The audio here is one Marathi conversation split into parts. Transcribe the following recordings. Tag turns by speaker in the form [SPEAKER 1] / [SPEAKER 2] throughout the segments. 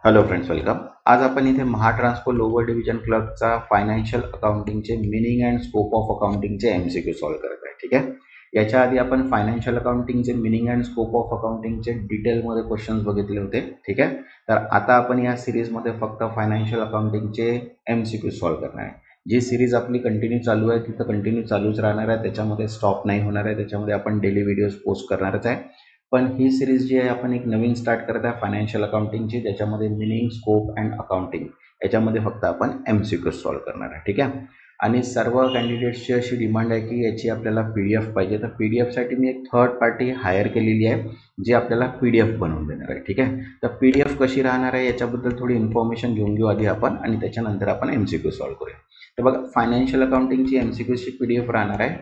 [SPEAKER 1] Hello friends, welcome. आज आपण इथे महाट्रान्सको लोअर डिव्हिजन क्लर्कचा फायनान्शियल अकाउंटिंगचे मिनिंग अँड स्कोप ऑफ अकाउंटिंगचे MCQ सॉल्व्ह करत आहे. ठीक आहे. याच्या आधी आपण फायनान्शियल अकाउंटिंगचे मिनिंग अँड स्कोप ऑफ अकाउंटिंगचे डिटेलमध्ये क्वेश्चन्स बघितले होते. ठीक आहे. तर आता आपण या सिरीजमध्ये फक्त फायनान्शियल अकाउंटिंगचे MCQ सॉल्व्ह करणार आहे. जी सिरीज आपली कंटिन्यू चालू आहे तिथं कंटिन्यू चालूच राहणार आहे, त्याच्यामध्ये स्टॉप नाही होणार आहे. त्याच्यामध्ये आपण डेली व्हिडिओज पोस्ट करणारच आहे. पण ही सिरीज जी आहे आपण एक नवीन स्टार्ट करत आहे फायनान्शियल अकाउंटिंगची, त्याच्यामध्ये मिनिंग, स्कोप अँड अकाउंटिंग याच्यामध्ये फक्त आपण MCQ सॉल्व्ह करणार आहे. ठीक आहे. आणि सर्व कॅन्डिडेट्सची अशी डिमांड आहे की याची आपल्याला PDF पाहिजे. तर PDF साठी मी एक थर्ड पार्टी हायर केलेली आहे जी आपल्याला PDF बनवून देणार आहे. ठीक आहे. तर PDF कशी राहणार आहे याच्याबद्दल थोडी इन्फॉर्मेशन घेऊन घेऊ आधी आपण, आणि त्याच्यानंतर आपण MCQ सॉल्व्ह करूया. तर बघा, फायनान्शियल अकाउंटिंगची MCQची PDF राहणार आहे.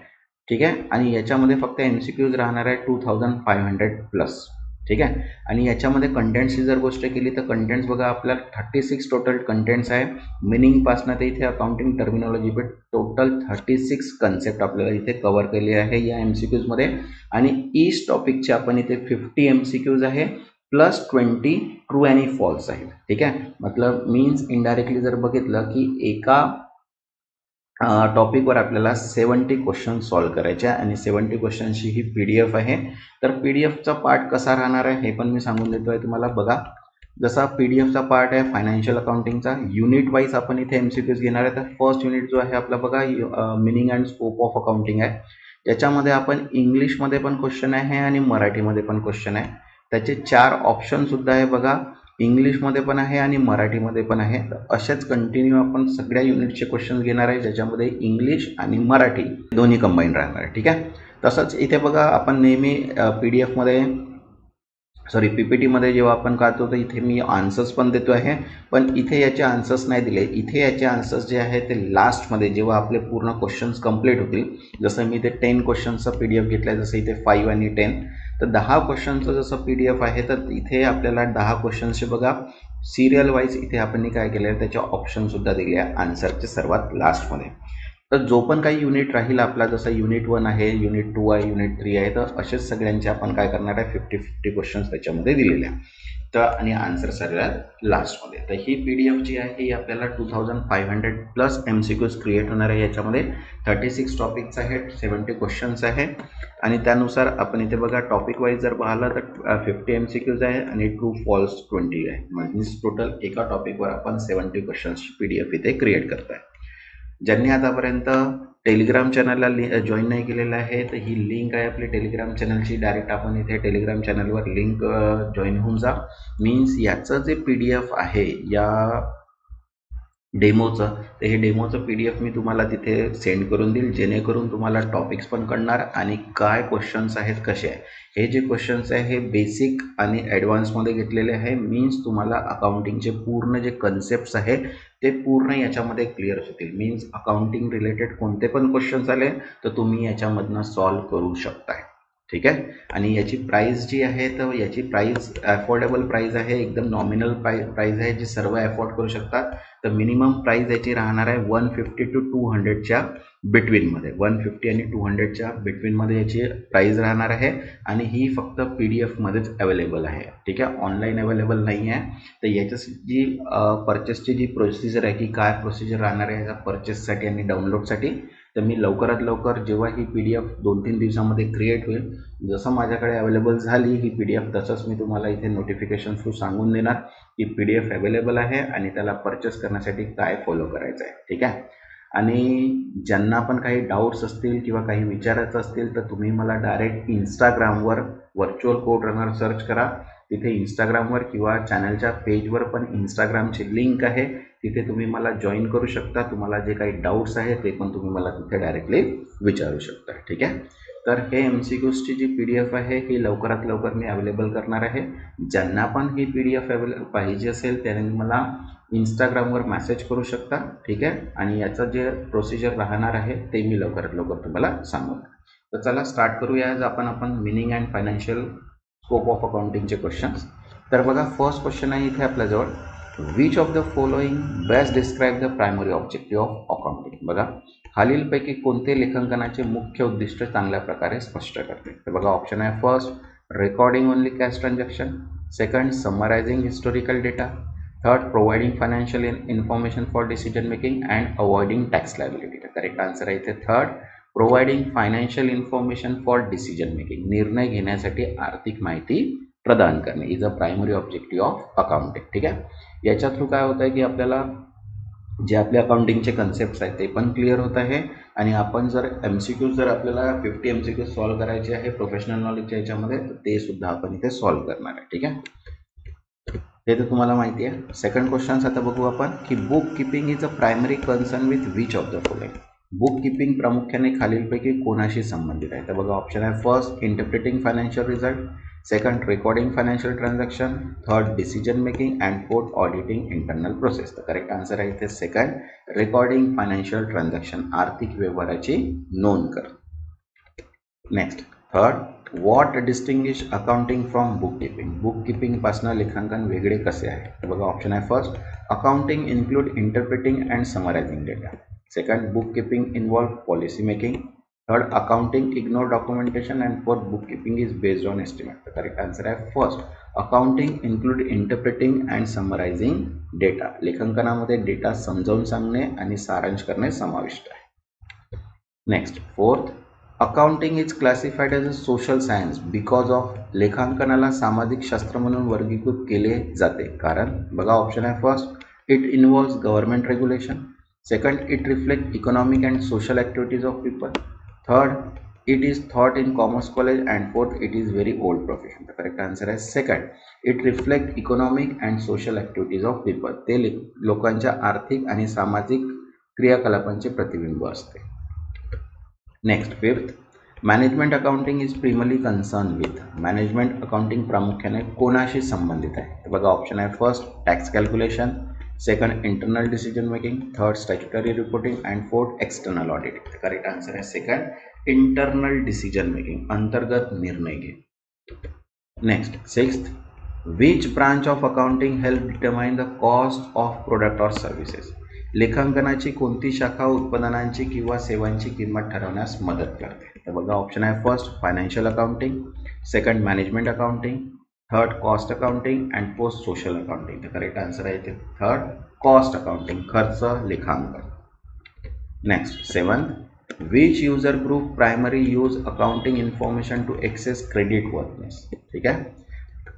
[SPEAKER 1] ठीक आहे. आणि याच्यामध्ये फक्त MCQज राहणार आहे 2500+. ठीक आहे. आणि याच्यामध्ये कंटेंट्सची जर गोष्ट केली तर कंटेंट्स बघा, आपल्याला 36 टोटल कंटेंट्स आहे. मिनिंगपासनं ते इथे अकाउंटिंग टर्मिनॉलॉजी पण टोटल 36 कन्सेप्ट आपल्याला इथे कव्हर केले आहे या MCQजमध्ये. आणि ईच टॉपिकचे आपण इथे 50 MCQज आहे प्लस 20 ट्रू आणि फॉल्स आहे. ठीक आहे. मतलब मीन्स इनडायरेक्टली जर बघितलं की एका टॉपिकवर आपल्याला 70 क्वेश्चन सॉल्व्ह करायचे आहे आणि 70 क्वेश्चनची ही PDF आहे. तर PDFचा पार्ट कसा राहणार आहे हे पण मी सांगून देतो आहे तुम्हाला. बघा, जसा PDFचा पार्ट आहे फायनान्शियल अकाउंटिंगचा, युनिट वाईज आपण इथे MCQज घेणार आहे. तर फर्स्ट युनिट जो आहे आपला बघा, meaning and scope of accounting आहे. याच्यामध्ये आपण इंग्लिशमध्ये पण क्वेश्चन आहे आणि मराठीमध्ये पण क्वेश्चन आहे. त्याचे 4 ऑप्शन सुद्धा आहे बघा, इंग्लिशमध्ये पण आहे आणि मराठीमध्ये पण आहे. तर असेच कंटिन्यू आपण सगळ्या युनिटचे क्वेश्चन घेणार आहे ज्याच्यामध्ये इंग्लिश आणि मराठी दोन्ही कंबाईन राहणार आहे. ठीक आहे. तसंच इथे बघा, आपण नेहमी PDFमध्ये PPTमध्ये जेव्हा आपण काढतो तर इथे मी आन्सर्स पण देतो आहे, पण इथे याचे आन्सर्स नाही दिले. इथे याचे आन्सर्स जे आहे ते लास्टमध्ये जेव्हा आपले पूर्ण क्वेश्चन्स कंप्लीट होतील, जसं मी इथे 10 क्वेश्चन्सचा PDF घेतला आहे, जसं इथे 5 आणि 10, तर 10 क्वेश्चनचं जसं PDF आहे तर इथे आपल्याला 10 क्वेश्चन्सचे बघा सिरियल वाईज इथे आपण काय केलं आहे त्याचे ऑप्शनसुद्धा दिले आहे आन्सरचे सर्वात लास्टमध्ये. तर जो पण काही युनिट राहील आपला, जसं युनिट 1 आहे, युनिट 2 आहे, युनिट 3 आहे, तर असेच सगळ्यांचे आपण काय करणार आहे 50-50 क्वेश्चन्स त्याच्यामध्ये दिलेले आहे. तर आणि आन्सर सगळ्यात लास्टमध्ये. तर ही PDF जी आहे ही आपल्याला 2500+ MCQज क्रिएट होणार आहे. याच्यामध्ये 36 टॉपिक्स आहेत, 70 क्वेश्चन्स आहे. आणि त्यानुसार आपण इथे बघा टॉपिक वाईज जर पाहिलं तर 50 MCQज आहे आणि ट्रू फॉल्स 20 आहे. म्हणजे टोटल एका टॉपिकवर आपण 70 क्वेश्चन्सची PDF इथे क्रिएट करत आहे. ज्यांनी आतापर्यंत टेलिग्राम चॅनलला जॉईन नाही केलेलं आहे तर ही लिंक आहे आपली टेलिग्राम चॅनलची. डायरेक्ट आपण इथे टेलिग्राम चॅनलवर लिंक जॉईन होऊन जा. मीन्स याचं जे PDF आहे या डेमोचं, तर हे डेमोचं PDF मी तुम्हाला तिथे सेंड करून देईल, जेणेकरून तुम्हाला टॉपिक्स पण कळणार आणि काय क्वेश्चन्स आहेत कसे आहे. हे जे क्वेश्चन्स आहे हे बेसिक आणि ॲडव्हान्समध्ये घेतलेले आहे. मीन्स तुम्हाला अकाउंटिंगचे पूर्ण जे कन्सेप्ट्स आहे ते पूर्ण याच्यामध्ये क्लिअर होतील. मीन्स अकाउंटिंग रिलेटेड कोणते पण क्वेश्चन्स आले तर तुम्ही याच्यामधनं सॉल्व्ह करू शकताय. ठीक आहे. आणि याची प्राईस जी आहे तर याची प्राईस अफोर्डेबल प्राईस आहे, एकदम नॉमिनल प्राईस आहे जी सर्व अफोर्ड करू शकतात. तर मिनिमम प्राईस याची राहणार आहे 150 to 200च्या बिटवीनमध्ये. 150 आणि 200च्या बिटवीनमध्ये याची प्राईस राहणार आहे. आणि ही फक्त PDFमध्येच अवेलेबल आहे. ठीक आहे. ऑनलाईन अवेलेबल नाही आहे. तर याच्याची जी परचेसची जी प्रोसिजर आहे की काय प्रोसिजर राहणार आहे याचा परचेससाठी आणि डाउनलोडसाठी, तर मी लवकरात लवकर जेव्हा ही PDF 2-3 दिवसामध्ये क्रिएट होईल, जसं माझ्याकडे अवेलेबल झाली ही PDF तसंच मी तुम्हाला इथे नोटिफिकेशन थ्रू सांगून देणार की PDF अवेलेबल आहे आणि त्याला परचेस करण्यासाठी काय फॉलो करायचं आहे. ठीक आहे. आणि ज्यांना पण काही डाऊट्स असतील किंवा काही विचारायचं असतील तर तुम्ही मला डायरेक्ट इंस्टाग्रामवर व्हर्च्युअल कोड रनर सर्च करा. तिथे इंस्टाग्रामवर किंवा चॅनलच्या पेजवर पण इंस्टाग्रामची लिंक आहे, तिथे तुम्ही मला जॉईन करू शकता. तुम्हाला जे काही डाऊट्स आहे ते पण तुम्ही मला तिथे डायरेक्टली विचारू शकता. ठीक आहे. तर हे MCQजची जी PDF आहे ही लवकरात लवकर मी अवेलेबल करणार आहे. ज्यांना पण ही PDF पाहिजे असेल त्यांनी मला इंस्टाग्रामवर मेसेज करू शकता. ठीक आहे. आणि याचं जे प्रोसिजर राहणार आहे ते मी लवकरात लवकर तुम्हाला सांगणार. तर चला स्टार्ट करूया. आज आपण meaning and financial scope of अकाउंटिंगचे क्वेश्चन्स. तर बघा, फर्स्ट क्वेश्चन आहे इथे आपल्याजवळ, which of the following best describe the primary objective of accounting. बघा, खालीलपैकी कोणते लेखांकनाचे मुख्य उद्दिष्ट चांगल्या प्रकारे स्पष्ट करते. तर बघा, ऑप्शन आहे first recording only cash transaction, second summarising historical data, third, providing financial information for decision making and avoiding tax liability. Correct answer आहे इथे third, providing financial information for decision making. निर्णय घेण्यासाठी आर्थिक माहिती प्रदान करणे is a primary objective of accounting. ठीक आहे. याच्या थ्रू काय होत आहे की आपल्याला जे आपले अकाउंटिंगचे कन्सेप्ट आहेत ते पण क्लिअर होत आहे आणि आपण जर MCQ जर आपल्याला 50 MCQ सॉल्व्ह करायचे आहे प्रोफेशनल नॉलेजच्या याच्यामध्ये तर ते सुद्धा आपण इथे सॉल्व्ह करणार आहे. ठीक आहे. हे तर तुम्हाला माहिती आहे. सेकंड क्वेश्चन आता बघू आपण की book keeping is a primary concern with which of the following. Book keeping प्रामुख्याने खालीलपैकी कोणाशी संबंधित आहे. तर बघा ऑप्शन आहे first, interpreting financial result, second, recording financial transaction, third, decision making and fourth, auditing internal process. तर करेक्ट आन्सर आहे इथे सेकंड, रेकॉर्डिंग फायनान्शियल ट्रान्झॅक्शन, आर्थिक व्यवहाराची नोंद कर. Next, third, what distinguish accounting from book keeping. Book keeping पासून लेखांकन वेगळे कसे आहे. तर बघा ऑप्शन आहे first, accounting include interpreting and summarising data. Second, book keeping involve policy making. Third, accounting ignore documentation and fourth, book keeping is based on estimate. तर करेक्ट आन्सर आहे first, accounting include interpreting and summarising data. लेखांकनामध्ये डेटा समजावून सांगणे आणि सारांश करणे समाविष्ट आहे. Next, fourth, accounting is classified as a social science because of. लेखांकनाला सामाजिक शास्त्र म्हणून वर्गीकृत केले जाते कारण. बघा ऑप्शन आहे first, it involves government regulation. Second, it reflect economic and social activities of people. Third, it is taught in commerce college and fourth, it is very old profession. तर करेक्ट आन्सर आहे second, it reflect economic and social activities of people. ते लोकांच्या आर्थिक आणि सामाजिक क्रियाकलापांचे प्रतिबिंब असते. Next, fifth, management accounting is primarily concern with. Management accounting प्रामुख्याने कोणाशी संबंधित आहे. बघा ऑप्शन आहे first, tax calculation, second, internal decision making, third, statutory reporting and fourth, external auditing. Correct answer आहे सेकंड, इंटरनल डिसिजन मेकिंग, अंतर्गत निर्णय घे. Next, sixth, which branch of accounting help determine the cost of product और सर्व्हिसेस. लेखांकनाची कोणती शाखा उत्पादनांची किंवा सेवांची किंमत ठरवण्यास मदत करते. तर बघा ऑप्शन आहे first, financial accounting, second, management accounting, third, cost accounting and fourth, social accounting. तर करेक्ट आन्सर आहे इथे थर्ड, कॉस्ट अकाउंटिंग, खर्च लेखांकन. Next, seventh, which user group primary use accounting information to access credit worthiness. ठीक आहे.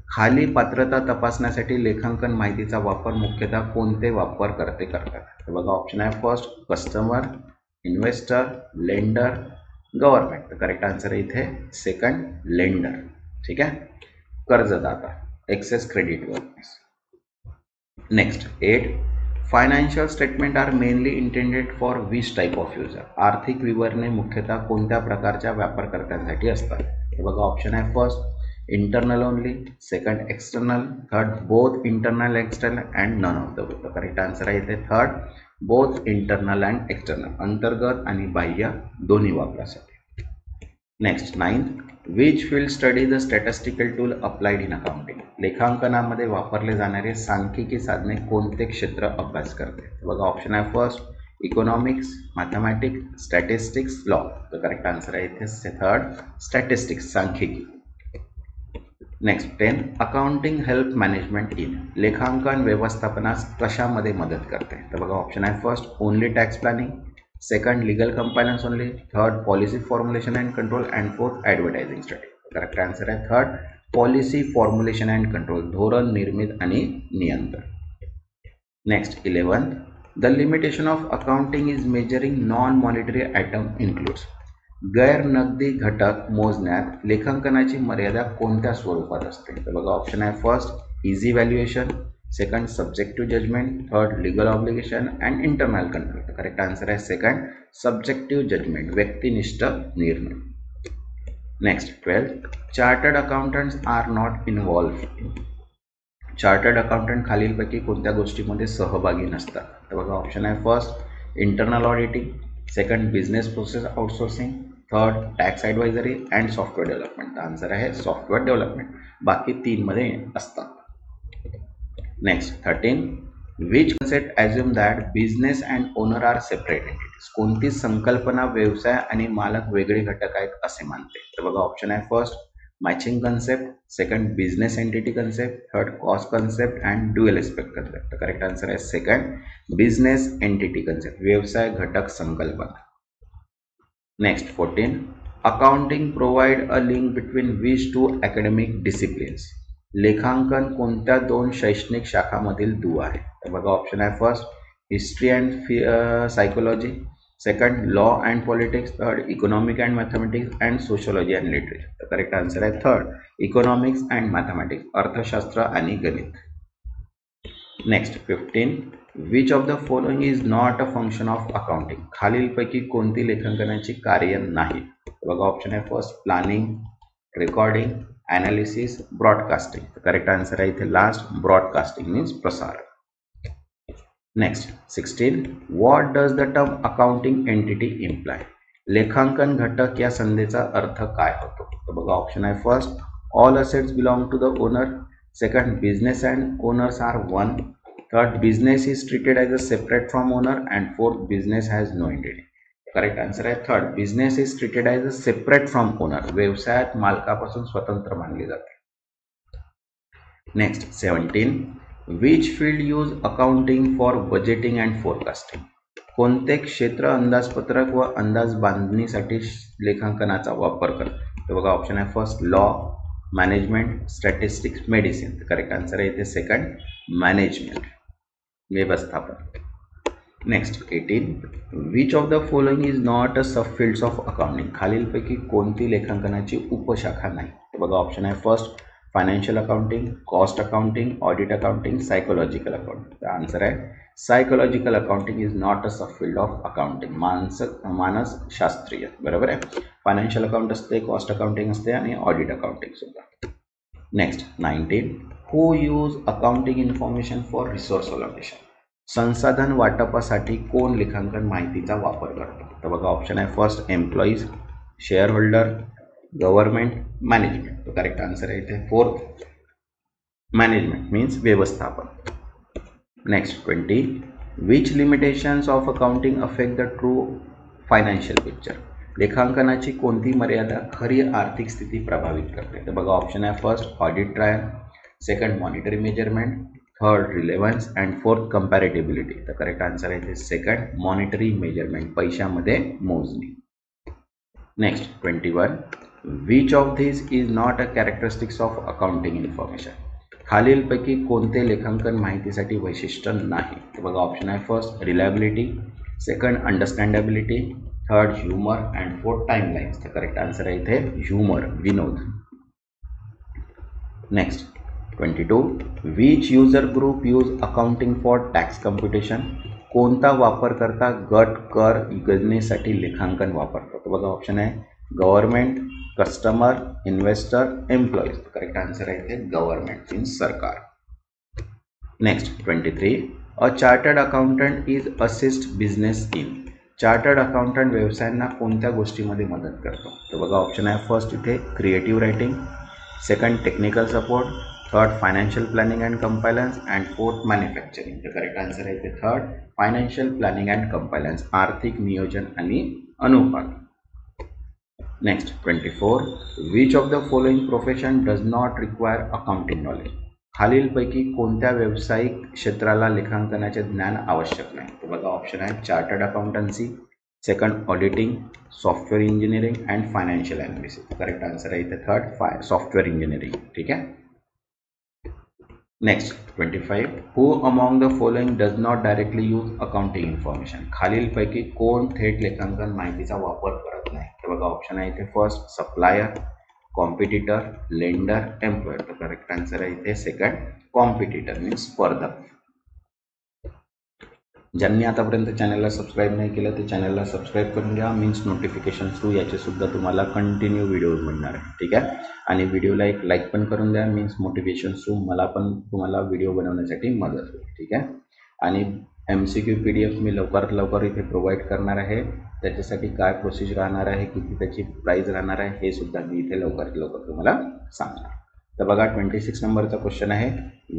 [SPEAKER 1] खाली पात्रता तपासण्यासाठी लेखांकन माहितीचा वापर मुख्यतः कोणते वापरकर्ते करतात. तर बघा ऑप्शन आहे first, customer, investor, lender, government. तर करेक्ट आन्सर आहे इथे सेकंड, लेंडर. ठीक आहे, कर्जदाता, access credit worthiness. Next, 8, financial statement are mainly intended for which type of user. आर्थिक विवरणे मुख्यतः कोणत्या प्रकारच्या वापरकर्त्यांसाठी असतात. तर बघा ऑप्शन आहे first, internal only, second, external, third, both internal external and none of the both. Correct answer आहे इथे third, both internal and external, अंतर्गत आणि बाह्य दोन्ही वापरासाठी. Next, 9, which field study the statistical tool applied in accounting. लेखांकनामध्ये वापरले जाणारे सांख्यिकी साधने कोणते क्षेत्र अभ्यास करते. बघा ऑप्शन आहे first, economics, mathematics, statistics, law. तर करेक्ट आन्सर आहे इथे थर्ड, स्टॅटिस्टिक्स, सांख्यिकी. Next, 10, accounting help management in. लेखांकन व्यवस्थापनास कशामध्ये मदत करते. तर बघा ऑप्शन आहे first, only tax planning, second, legal compliance only, third, policy formulation and control and fourth, advertising study. Correct answer आहे third, policy formulation and control, धोरण निर्मित आणि नियंत्रण. Next, 11, the limitation of accounting is measuring non monetary item includes. गैर नगदी घटक मोजण्यात लेखांकनाची मर्यादा कोणत्या स्वरूपात असते. तर बघा ऑप्शन आहे first, easy valuation, second, subjective judgement, third, legal obligation and internal control. तर करेक्ट आन्सर आहे सेकंड, सब्जेक्टिव्ह जजमेंट, व्यक्तिनिष्ठ निर्णय. Next, 12, chartered accountants are not involved in. Chartered accountant खालीलपैकी कोणत्या गोष्टीमध्ये सहभागी नसतात. तर बघा ऑप्शन आहे first, internal auditing, second, business process outsourcing, third, tax advisory and software development. Answer आहे सॉफ्टवेअर डेव्हलपमेंट, बाकी 3 मध्ये असतात. Next, 13, which concept assume that business and owner are separate entities. कोणती संकल्पना व्यवसाय आणि मालक वेगळे घटक आहेत असे मानते. तर बघा ऑप्शन आहे first, matching concept, second business entity concept, third cost concept and dual aspect concept. Correct answer आहे सेकंड बिझनेस एंटिटी कन्सेप्ट, व्यवसाय घटक संकल्पना. Next 14. Accounting provide a link between which two academic disciplines. लेखांकन कोणत्या दोन शैक्षणिक शाखांमधील दुवा आहे? तर बघा ऑप्शन आहे first history and psychology, second law and politics, third economic and mathematics and sociology and literature. तर करेक्ट आन्सर आहे थर्ड इकॉनॉमिक्स अँड मॅथमॅटिक्स, अर्थशास्त्र आणि गणित. Next 15. Which of the following is not a function of accounting. खालीलपैकी कोणती लेखांकनाची कार्य नाही? बघा ऑप्शन आहे first planning, recording, analysis, broadcasting. Correct answer आहे इथे लास्ट ब्रॉडकास्टिंग मीन्स प्रसारण. Next 16. What does the term accounting entity imply. लेखांकन घटक या संधीचा अर्थ काय होतो? तर बघा ऑप्शन आहे first all assets belong to the owner, second business and owners are one, third business is treated as a separate from owner and fourth business has no entity. Correct answer आहे third business is treated as a separate from owner, व्यवसायात मालकापासून स्वतंत्र मानले जाते. Next 17. Which field use accounting for budgeting and forecasting. कोणते क्षेत्र अंदाजपत्रक व अंदाज बांधणीसाठी लेखांकनाचा वापर करते? तर बघा ऑप्शन आहे first law, management, statistics, medicine. Correct answer आहे इथे सेकंड मॅनेजमेंट, व्यवस्थापन. Next 18. Which of the following is not a subfields of accounting. खालीलपैकी कोणती लेखांकनाची उपशाखा नाही? तर बघा ऑप्शन आहे first financial accounting, cost accounting, audit accounting, psychological accounting. तर आन्सर आहे psychological accounting is not a subfield of accounting. मानसशास्त्रीय, बरोबर आहे. फायनान्शियल अकाउंट असते, कॉस्ट अकाउंटिंग असते आणि ऑडिट अकाउंटिंग सुद्धा. Next 19. Who use accounting information for resource allocation. संसाधन वाटपासाठी कोण लेखांकन माहितीचा वापर करतो? तर बघा ऑप्शन आहे first employees, share holder, government, management. तो करेक्ट आन्सर आहे इथे फोर्थ मॅनेजमेंट मीन्स व्यवस्थापन. Next 20. Which limitations of accounting affect the true financial picture. लेखांकनाची कोणती मर्यादा खरी आर्थिक स्थिती प्रभावित करते? तर बघा ऑप्शन आहे first audit trial, second monetary measurement, third relevance and fourth comparability. तर करेक्ट आन्सर आहे सेकंड मॉनिटरी मेजरमेंट, पैशामध्ये मोजणी. Next 21. Which of this is not a characteristics of accounting information. खालीलपैकी कोणते लेखांकन माहितीसाठी वैशिष्ट्य नाही? तर बघा ऑप्शन आहे first reliability, second understandability, third humour and fourth timelines. तर करेक्ट आन्सर आहे इथे ह्युमर, विनोद. Next 22. Which user group use accounting for tax computation. कोणता वापरकर्ता गट कर गणनेसाठी लेखांकन वापरतो? तर बघा ऑप्शन आहे government, customer, investor, employees. Correct answer आहे इथे गव्हर्नमेंट मीन्स सरकार. Next 23. A chartered accountant is assist business in. Chartered accountant व्यवसायांना कोणत्या गोष्टीमध्ये मदत करतो? तर बघा ऑप्शन आहे फर्स्ट इथे creative writing, second technical support, third financial planning and compliance and fourth manufacturing. तर करेक्ट आन्सर आहे इथे third financial planning and compliance, आर्थिक नियोजन आणि अनुपालन. Next 24. Which of the following profession does not require accounting knowledge. खालीलपैकी कोणत्या व्यावसायिक क्षेत्राला लेखांकनाचे ज्ञान आवश्यक नाही? तर बघा ऑप्शन आहे chartered accountancy, second auditing, software engineering and financial analysis. Correct answer आहे इथे थर्ड सॉफ्टवेअर इंजिनिअरिंग. ठीक आहे. Next 25. Who among the following does not directly use accounting information. खालीलपैकी कोण थेट लेखांकन माहितीचा वापर करत नाही? तर बघा ऑप्शन आहे इथे first supplier, competitor, lender, employer. तर करेक्ट आन्सर आहे इथे सेकंड कॉम्पिटिटर मीन्स स्पर्धक. ज्यांनी आतापर्यंत चॅनलला सबस्क्राईब नाही केलं ते चॅनलला सबस्क्राईब करून घ्या मीन्स नोटिफिकेशन थ्रू याचे सुद्धा तुम्हाला कंटिन्यू व्हिडिओज मिळणार आहे. ठीक आहे. आणि व्हिडिओला एक लाईक पण करून द्या मीन्स मोटिवेशन थ्रू मला पण तुम्हाला व्हिडिओ बनवण्यासाठी मदत होईल. ठीक आहे. आणि MCQ PDF मी लवकरात लवकर इथे प्रोव्हाइड करणार आहे. त्याच्यासाठी काय प्रोसिजर राहणार आहे, किती त्याची प्राईस राहणार आहे हे सुद्धा मी इथे लवकरात लवकर तुम्हाला सांगणार. तर बघा 26 नंबरचा क्वेश्चन आहे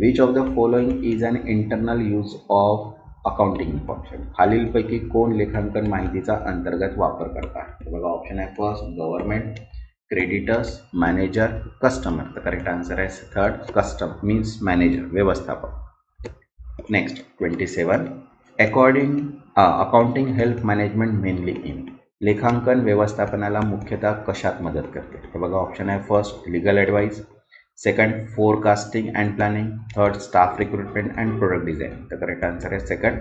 [SPEAKER 1] which of the following is an internal use of accounting information. खालीलपैकी कोण लेखांकन माहितीचा अंतर्गत वापर करतात? बघा ऑप्शन आहे first government, creditors, manager, customer. तर करेक्ट आन्सर आहे थर्ड कस्टम मीन्स मॅनेजर, व्यवस्थापक. Next 27. Accounting help management mainly in. लेखांकन व्यवस्थापनाला मुख्यतः कशात मदत करते? तर बघा ऑप्शन आहे first legal advice, second forecasting and planning, third staff recruitment and product design. तर करेक्ट आन्सर आहे सेकंड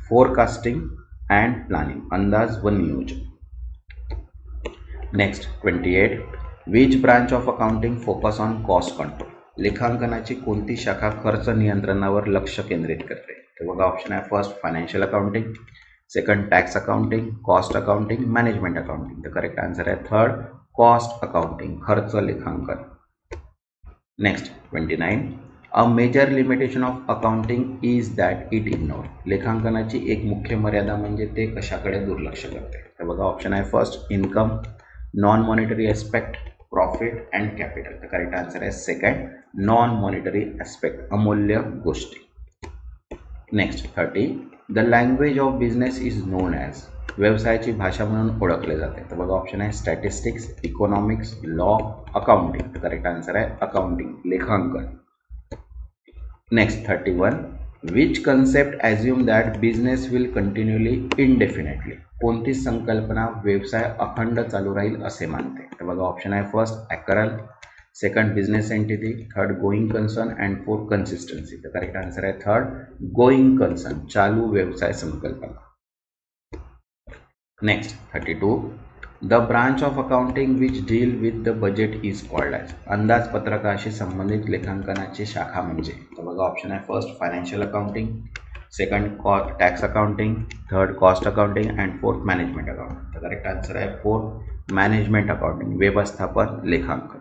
[SPEAKER 1] फोरकास्टिंग अँड प्लॅनिंग, अंदाज व नियोजन. Next 28. Which branch of accounting focus on cost control. लेखांकनाची कोणती शाखा खर्च नियंत्रणावर लक्ष केंद्रित करते? तर बघा ऑप्शन आहे first financial accounting, second tax accounting, cost accounting, management accounting. तर करेक्ट आन्सर आहे थर्ड कॉस्ट अकाउंटिंग, खर्च लेखांकन. Next 29. A major limitation of accounting is that it ignore. लेखांकनाची एक मुख्य मर्यादा म्हणजे ते कशाकडे दुर्लक्ष करते? तर बघा ऑप्शन आहे first income, non monetary aspect, profit and capital. तर करेक्ट आन्सर आहे सेकंड नॉन मॉनिटरी एस्पेक्ट, अमूल्य गोष्टी. Next 30. The language of business is known as. व्यवसायाची भाषा म्हणून ओळखले जाते. तर बघा ऑप्शन आहे स्टॅटिस्टिक्स, इकॉनॉमिक्स, लॉ, अकाउंटिंग. तर करेक्ट आन्सर आहे अकाउंटिंग, लेखांकन. Next 31. Which concept assume that business will continually indefinitely. कोणती संकल्पना व्यवसाय अखंड चालू राहील असे मानते? तर बघा ऑप्शन आहे first accrual, second business entity, third going concern and fourth consistency. तर करेक्ट आन्सर आहे थर्ड गोइंग कन्सर्न, चालू व्यवसाय संकल्पना. Next 32. The branch of accounting which deal with the budget is called as. अंदाजपत्रकाशी संबंधित लेखांकनाची शाखा म्हणजे? तर बघा ऑप्शन आहे first financial accounting, second tax accounting, third cost accounting and fourth management accounting. तर करेक्ट आन्सर आहे फोर्थ मॅनेजमेंट अकाउंटिंग, व्यवस्थापन लेखांकन.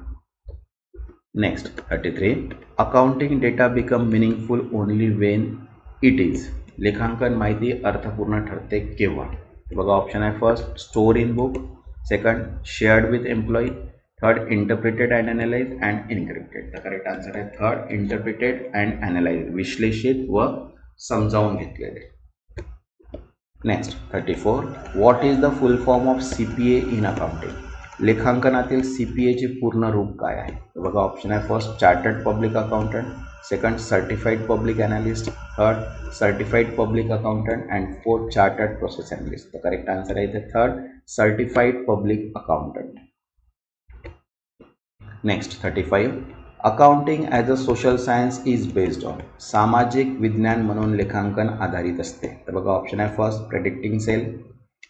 [SPEAKER 1] Next 33. Accounting data become meaningful only when it is. लेखांकन माहिती अर्थपूर्ण ठरते केव्हा? बघा ऑप्शन आहे first store in book, second shared with employee, third interpreted and analyse and encrypted. तर करेक्ट आन्सर आहे थर्ड इंटरप्रिटेड अँड अनालाइज, विश्लेषित व समजावून घेतलेले. Next 34. What is the full form of CPA in accounting. लेखांकनातील CPA चे पूर्ण रूप काय आहे? तर बघा ऑप्शन आहे first chartered public accountant, second certified public analyst, third certified public accountant and fourth chartered process analyst. तर करेक्ट आन्सर आहे इथे third certified public accountant. Next 35. Accounting as a social science is based on. सामाजिक विज्ञान म्हणून लेखांकन आधारित असते. तर बघा ऑप्शन आहे first predicting sale,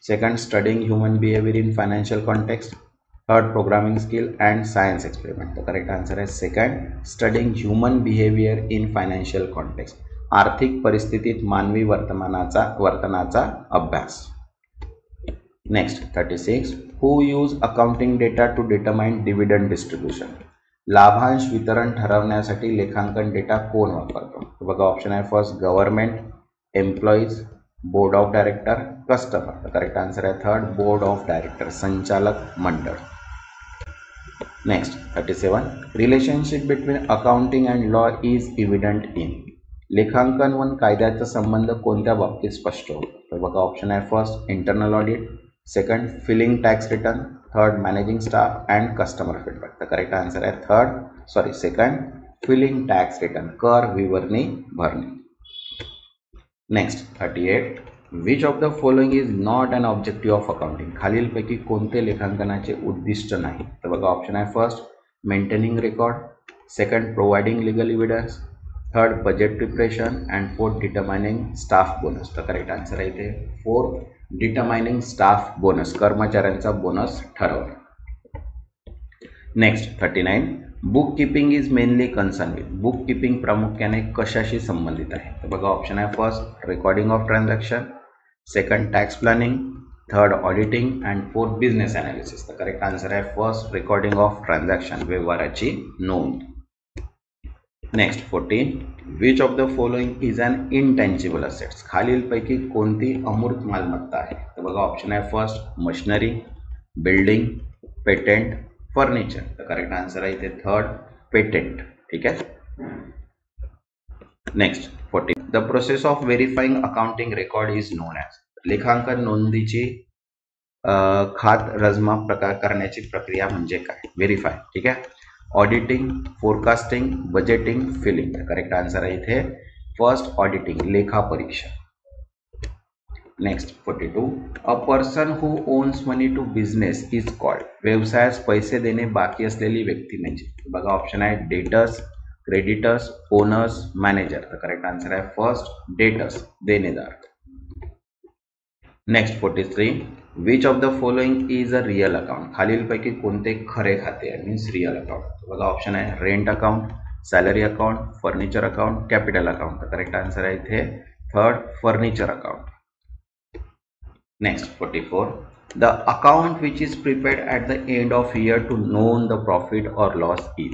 [SPEAKER 1] second studying human behaviour in financial context, third programming skill and science experiment. तर करेक्ट आन्सर आहे second studying human behaviour in financial context, आर्थिक परिस्थितीत मानवी वर्तनाचा अभ्यास. Next 36. Who use accounting data to determine dividend distribution. लाभांश वितरण ठरवण्यासाठी लेखांकन डेटा कोण वापरतो? बघा ऑप्शन आहे first government, employees, board of director, customer. तर करेक्ट आन्सर आहे थर्ड बोर्ड ऑफ डायरेक्टर, संचालक मंडळ. Next 37. Relationship between accounting and law is evident in. लेखांकन व कायद्याचा संबंध कोणत्या बाबतीत स्पष्ट होतो? तर बघा ऑप्शन आहे first internal audit, second filling tax return, third managing staff and customer feedback. तर करेक्ट आन्सर आहे सेकंड फिलिंग टॅक्स रिटर्न, कर विवरणी भरणे. Next 38. Which of the following is not an objective of accounting. खालीलपैकी कोणते लेखांकनाचे उद्दिष्ट नाही? तर बघा ऑप्शन आहे first maintaining record, second providing legal evidence, third budget preparation and fourth determining staff bonus. तर करेक्ट आन्सर आहे इथे फोर्थ डिटरमाइनिंग स्टाफ बोनस, कर्मचाऱ्यांचा बोनस ठरवणे. Next 39. Book keeping is mainly concern with. Book keeping प्रामुख्याने कशाशी संबंधित आहे? तर बघा ऑप्शन आहे first recording of transaction, second tax planning, third auditing and fourth business analysis. तर करेक्ट आन्सर आहे फर्स्ट रेकॉर्डिंग ऑफ ट्रान्झॅक्शन, व्यवहाराची नोंद. Next 14. Which of the following is an intangible assets. खालीलपैकी कोणती अमूर्त मालमत्ता आहे? तर बघा ऑप्शन आहे first machinery, building, patent, furniture. तर करेक्ट आन्सर आहे इथे थर्ड पेटेंट. ठीक आहे. Next 14. The process of verifying accounting record is known as. लेखांकन नोंदीची खात रजमा प्रकार करण्याची प्रक्रिया म्हणजे काय? व्हेरीफाय. ठीक आहे. Auditing, forecasting, budgeting, filing. Correct answer आहे इथे फर्स्ट ऑडिटिंग, लेखा परीक्षा. Next 42. A person who owns money to business is called. व्यवसायास पैसे देणे बाकी असलेली व्यक्ती म्हणजे. बघा ऑप्शन आहे डेटर्स, क्रेडिटर्स, ओनर्स, मॅनेजर. तर करेक्ट आन्सर आहे फर्स्ट डेटर्स, देणेदार. Next 43. Which of the following is a real account. खालीलपैकी कोणते खरे खाते आहे मीन्स रिअल अकाउंट. बघा ऑप्शन आहे rent account, salary account, furniture account, capital account. तर करेक्ट आन्सर आहे इथे third furniture account. Next 44. The account which is prepared at the end of year to know the profit or loss is.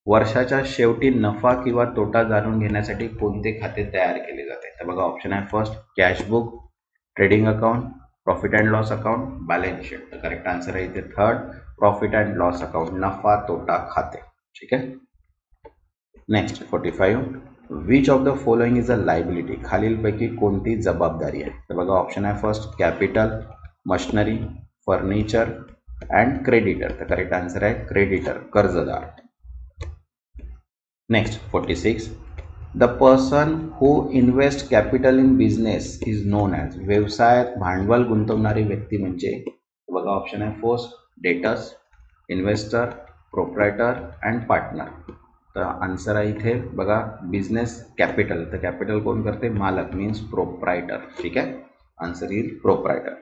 [SPEAKER 1] वर्षाच्या शेवटी नफा किंवा तोटा जाणून घेण्यासाठी कोणते खाते तयार केले जाते? तर बघा ऑप्शन आहे first cash book, trading account, profit and loss account, balance sheet. तर करेक्ट आन्सर आहे इथे third profit and loss account, नफा तोटा खाते. ठीक आहे. Next 45. Which of the following is a liability. खालीलपैकी कोणती जबाबदारी आहे? तर बघा ऑप्शन आहे first capital, machinery, furniture and creditor. तर करेक्ट आन्सर आहे क्रेडिटर, कर्जदार. Next 46. The person who invest capital in business is known as. व्यवसायात भांडवल गुंतवणारी व्यक्ती म्हणजे. बघा ऑप्शन आहे first debtors, investor, proprietor and partner. तर आन्सर आहे इथे बघा बिझनेस कॅपिटल. तर कॅपिटल कोण करते? मालक मीन्स प्रोप्रायटर. ठीक आहे. Answer is proprietor.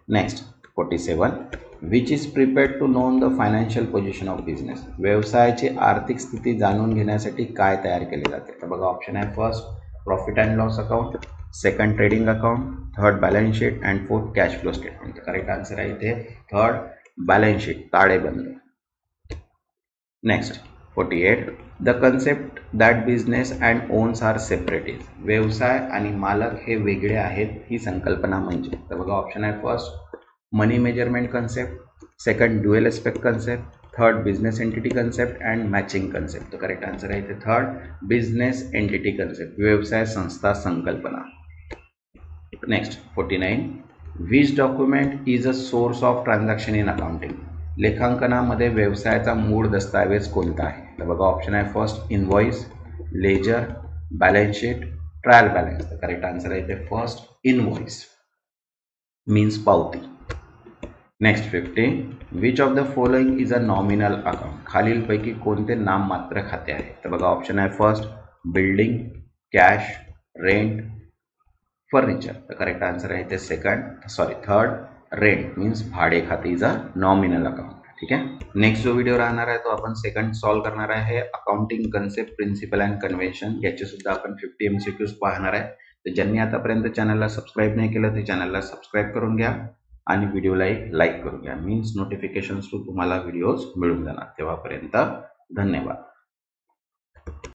[SPEAKER 1] Next 47. Which is prepared to known the financial position of business. व्यवसायाची आर्थिक स्थिती जाणून घेण्यासाठी काय तयार केले जाते? तर बघा ऑप्शन आहे first profit and loss account, second trading account, third balance sheet and fourth cash flow statement. Correct answer आहे इथे थर्ड बॅलन्स शीट, ताळेबंद. Next 48. The concept that business and owns are separate is. व्यवसाय आणि मालक हे वेगळे आहेत ही संकल्पना म्हणजे. तर बघा ऑप्शन आहे first money measurement concept, second dual aspect concept, third business entity concept and matching concept. तर करेक्ट आन्सर आहे इथे थर्ड बिझनेस एंटिटी कन्सेप्ट, व्यवसाय संस्था संकल्पना. Next 49. Which document is a source of transaction in accounting. लेखांकनामध्ये व्यवसायाचा मूळ दस्तावेज कोणता आहे? तर बघा ऑप्शन आहे first invoice, ledger, balance sheet, trial balance. तर करेक्ट आन्सर आहे इथे फर्स्ट इनव्हॉइस मीन्स पावती. Next 50. Which of the following is a nominal account. खालीलपैकी कोणते नाममात्र खाते आहे? तर बघा ऑप्शन आहे first building, cash, rent, furniture. तर करेक्ट आन्सर आहे इथे थर्ड रेंट मीन्स भाडे खाते इज अ नॉमिनल अकाउंट. ठीक आहे. नेक्स्ट जो व्हिडिओ राहणार आहे तो आपण सेकंड सॉल्व करणार आहे accounting concept, principle and convention. याचे सुद्धा आपण 50 MCQs पाहणार आहे. तर ज्यांनी आतापर्यंत चॅनलला सबस्क्राईब नाही केलं ते चॅनलला सबस्क्राईब करून घ्या आणि व्हिडिओला एक लाईक करून घ्या मीन्स नोटिफिकेशन थ्रू तुम्हाला व्हिडिओज मिळून जाणार. तेव्हापर्यंत धन्यवाद.